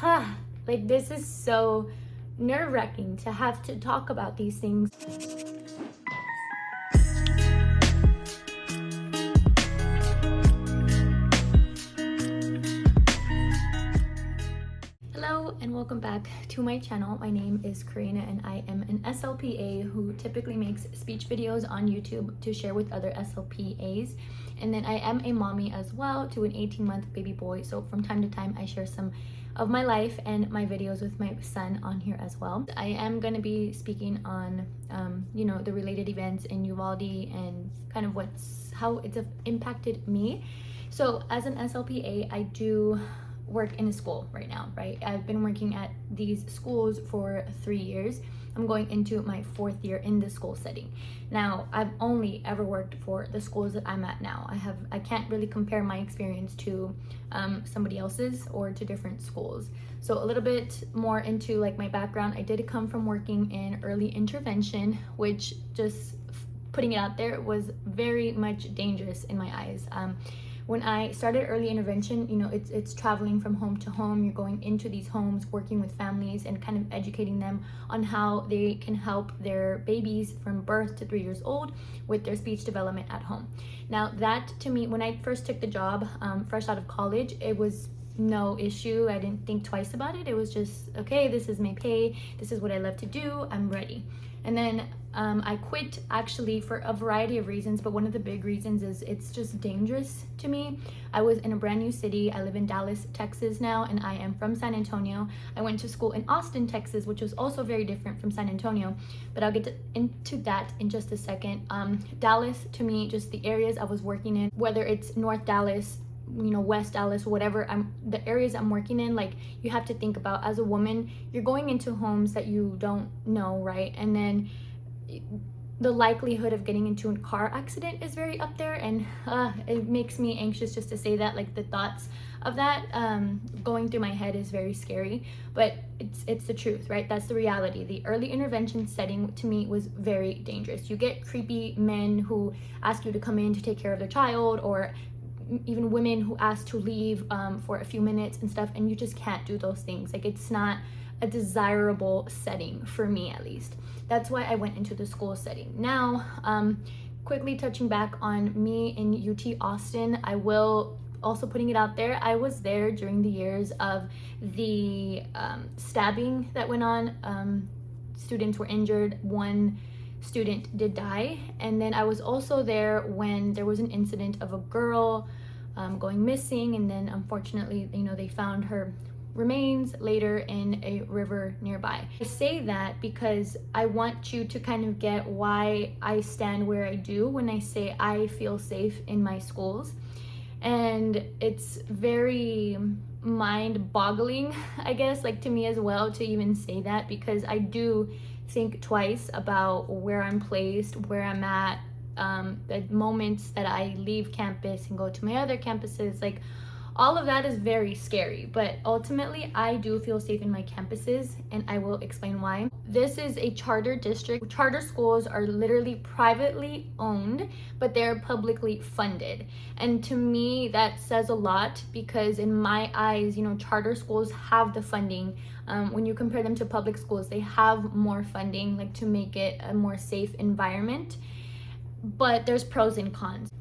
Like, this is so nerve-wracking to have to talk about these things. Hello and welcome back to my channel. My name is Karina and I am an SLPA who typically makes speech videos on YouTube to share with other SLPAs. And then I am a mommy as well to an 18-month baby boy. So from time to time I share some of my life and my videos with my son on here as well. I am going to be speaking on the related events in Uvalde and kind of how it's impacted me. So as an SLPA, I do work in a school right now, right? I've been working at these schools for 3 years. I'm going into my 4th year in the school setting. Now, I've only ever worked for the schools that I'm at now. I can't really compare my experience to somebody else's or to different schools. So a little bit more into like my background. I did come from working in early intervention, which, just putting it out there, was very much dangerous in my eyes. When I started early intervention, it's traveling from home to home. You're going into these homes, working with families and kind of educating them on how they can help their babies from birth to 3 years old with their speech development at home. Now, that to me, when I first took the job, fresh out of college, it was no issue. I didn't think twice about it. It was just, okay, this is my pay. This is what I love to do. I'm ready. And then I quit actually for a variety of reasons, but one of the big reasons is it's just dangerous to me. I was in a brand new city. I live in Dallas, Texas now, and I am from San Antonio. I went to school in Austin, Texas, which was also very different from San Antonio, but I'll get into that in just a second. Dallas, to me, just the areas I was working in, whether it's North Dallas, West Dallas, whatever, the areas I'm working in, like, you have to think about, as a woman, you're going into homes that you don't know, right? And then the likelihood of getting into a car accident is very up there, and it makes me anxious just to say that. Like, the thoughts of that going through my head is very scary, but it's the truth, right? That's the reality. The early intervention setting to me was very dangerous. You get creepy men who ask you to come in to take care of their child, or even women who ask to leave for a few minutes and stuff, and you just can't do those things. Like, it's not a desirable setting for me, at least. That's why I went into the school setting. Now, quickly touching back on me in UT Austin, I will also putting it out there, I was there during the years of the stabbing that went on. Students were injured. One student did die. And then I was also there when there was an incident of a girl going missing, and then unfortunately, they found her remains later in a river nearby. I say that because I want you to kind of get why I stand where I do when I say I feel safe in my schools. And it's very mind-boggling, I guess, like, to me as well, to even say that, because I do think twice about where I'm placed, where I'm at, the moments that I leave campus and go to my other campuses. Like, all of that is very scary, but ultimately I do feel safe in my campuses, and I will explain why. This is a charter district. Charter schools are literally privately owned, but they're publicly funded. And to me, that says a lot, because in my eyes, charter schools have the funding. When you compare them to public schools, they have more funding, like, to make it a more safe environment. But there's pros and cons.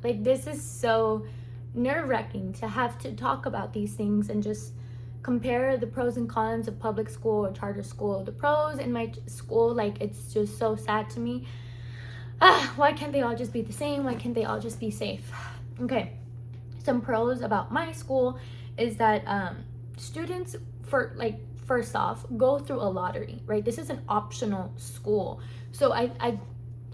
Like, this is so nerve-wracking to have to talk about these things and just compare the pros and cons of public school or charter school. The pros in my school, like, it's just so sad to me. Why can't they all just be the same? Why can't they all just be safe? Okay, some pros about my school is that students, first off, go through a lottery, right? This is an optional school. So I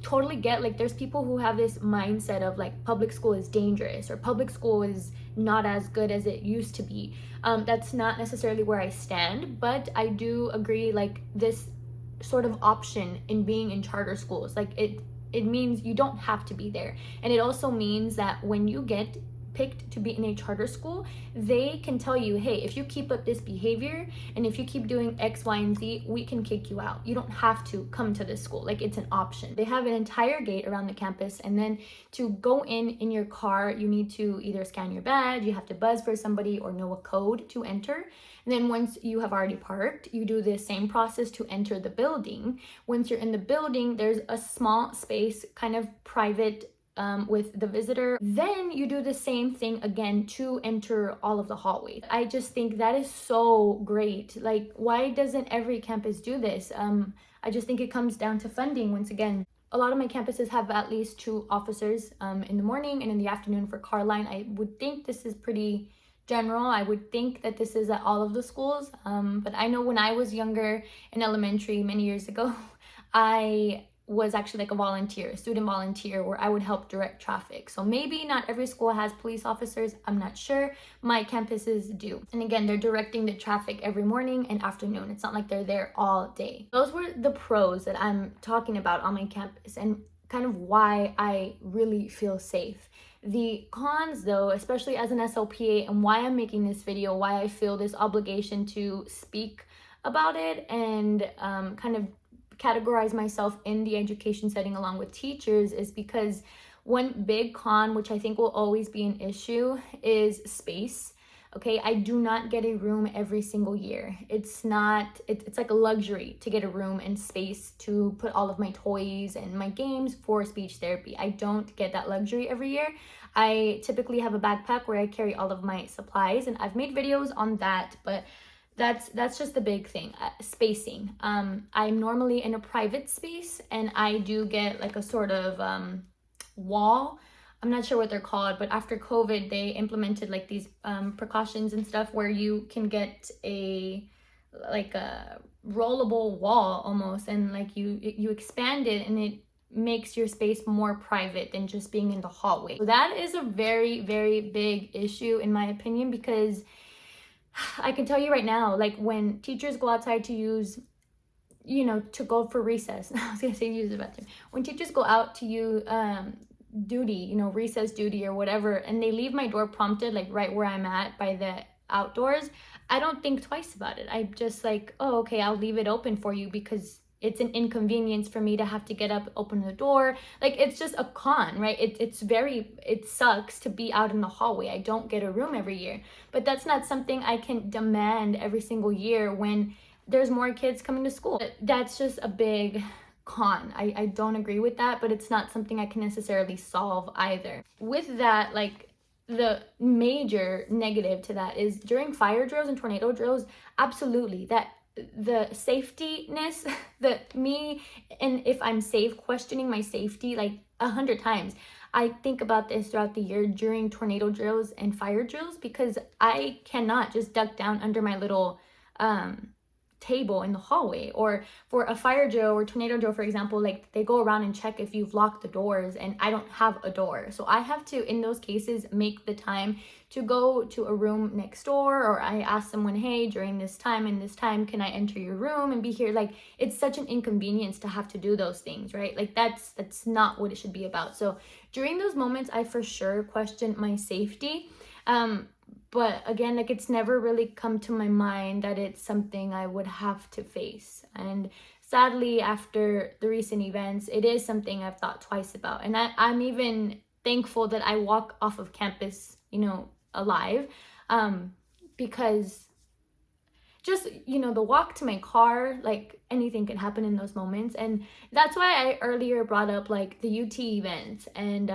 totally get, like, there's people who have this mindset of, like, public school is dangerous or public school is not as good as it used to be. That's not necessarily where I stand, but I do agree, like, this sort of option in being in charter schools, like, it means you don't have to be there. And it also means that when you get picked to be in a charter school, they can tell you, hey, if you keep up this behavior and if you keep doing X, Y, and Z, we can kick you out. You don't have to come to this school. Like, it's an option. They have an entire gate around the campus, and then to go in your car, you need to either scan your badge, you have to buzz for somebody, or know a code to enter. And then once you have already parked, you do the same process to enter the building. Once you're in the building, there's a small space, kind of private, with the visitor. Then you do the same thing again to enter all of the hallways. I just think that is so great. Like, why doesn't every campus do this? I just think it comes down to funding once again. A lot of my campuses have at least 2 officers in the morning and in the afternoon for car line. I would think this is pretty general. I would think that this is at all of the schools. But I know when I was younger in elementary many years ago, I was actually like a student volunteer, where I would help direct traffic. So maybe not every school has police officers. I'm not sure. My campuses do. And again, they're directing the traffic every morning and afternoon. It's not like they're there all day. Those were the pros that I'm talking about on my campus and kind of why I really feel safe. The cons, though, especially as an SLPA, and why I'm making this video, why I feel this obligation to speak about it and kind of categorize myself in the education setting along with teachers, is because one big con, which I think will always be an issue, is space. Okay, I do not get a room every single year. It's like a luxury to get a room and space to put all of my toys and my games for speech therapy. I don't get that luxury every year. I typically have a backpack where I carry all of my supplies, and I've made videos on that, but that's just the big thing. Spacing. I'm normally in a private space, and I do get like a sort of wall. I'm not sure what they're called, but after COVID, they implemented like these precautions and stuff where you can get a rollable wall almost, and like you expand it, and it makes your space more private than just being in the hallway. So that is a very, very big issue in my opinion, because I can tell you right now, like when teachers go outside to use, to go for recess, I was gonna say use the bathroom. When teachers go out to use duty, recess duty or whatever, and they leave my door prompted, like right where I'm at by the outdoors, I don't think twice about it. I'm just like, oh, okay, I'll leave it open for you because it's an inconvenience for me to have to get up, open the door. Like, it's just a con, right? It sucks to be out in the hallway. I don't get a room every year, but that's not something I can demand every single year when there's more kids coming to school. That's just a big con. I don't agree with that, but it's not something I can necessarily solve either. With that, like, the major negative to that is during fire drills and tornado drills, absolutely, that the safetyness, and if I'm safe, questioning my safety like 100 times. I think about this throughout the year during tornado drills and fire drills, because I cannot just duck down under my little table in the hallway. Or for a fire drill or tornado drill, for example, like they go around and check if you've locked the doors, and I don't have a door. So I have to, in those cases, make the time to go to a room next door, or I ask someone, hey, during this time and this time, can I enter your room and be here? Like, it's such an inconvenience to have to do those things, right? Like, that's not what it should be about. So during those moments, I for sure question my safety. But again, like, it's never really come to my mind that it's something I would have to face. And sadly, after the recent events, it is something I've thought twice about. And I'm even thankful that I walk off of campus, alive, because just, the walk to my car, like, anything can happen in those moments. And that's why I earlier brought up like the UT events and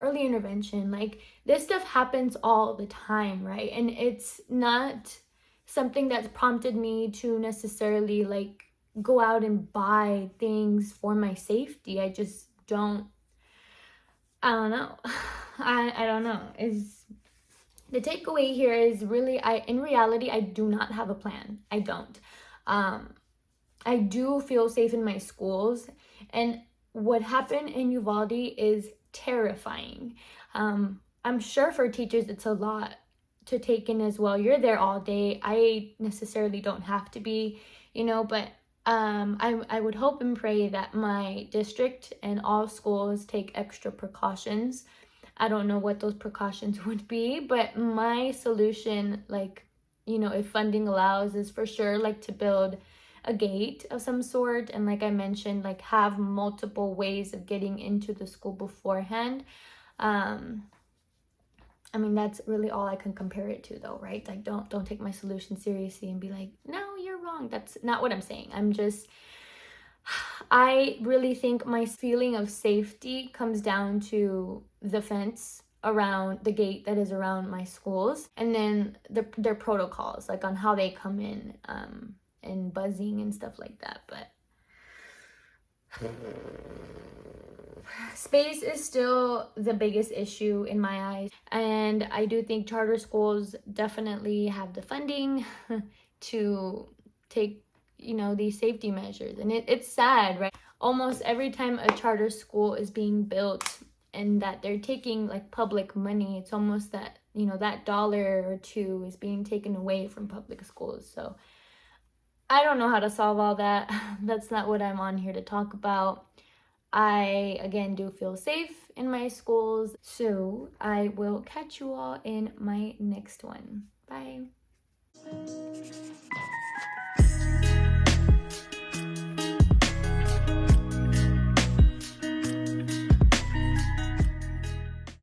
early intervention. Like, this stuff happens all the time, right? And it's not something that's prompted me to necessarily like go out and buy things for my safety. I just don't, I don't know. I don't know. The takeaway here is really, in reality, I do not have a plan. I don't. I do feel safe in my schools, and what happened in Uvalde is terrifying. I'm sure for teachers it's a lot to take in as well. You're there all day. I necessarily don't have to be, but I would hope and pray that my district and all schools take extra precautions. I don't know what those precautions would be, but my solution, like, you know, if funding allows, is for sure like to build a gate of some sort, and like I mentioned, like have multiple ways of getting into the school beforehand. I mean, that's really all I can compare it to, though, right? Like, don't take my solution seriously and be like, no, you're wrong. That's not what I'm saying. I'm just, I really think my feeling of safety comes down to the fence around the gate that is around my schools, and then their protocols, like on how they come in, and buzzing and stuff like that. But space is still the biggest issue in my eyes, and I do think charter schools definitely have the funding to take, you know, these safety measures. And it's sad, right? Almost every time a charter school is being built and that they're taking like public money, it's almost that, you know, that dollar or two is being taken away from public schools. So I don't know how to solve all that. That's not what I'm on here to talk about. I, again, do feel safe in my schools. So I will catch you all in my next one. Bye.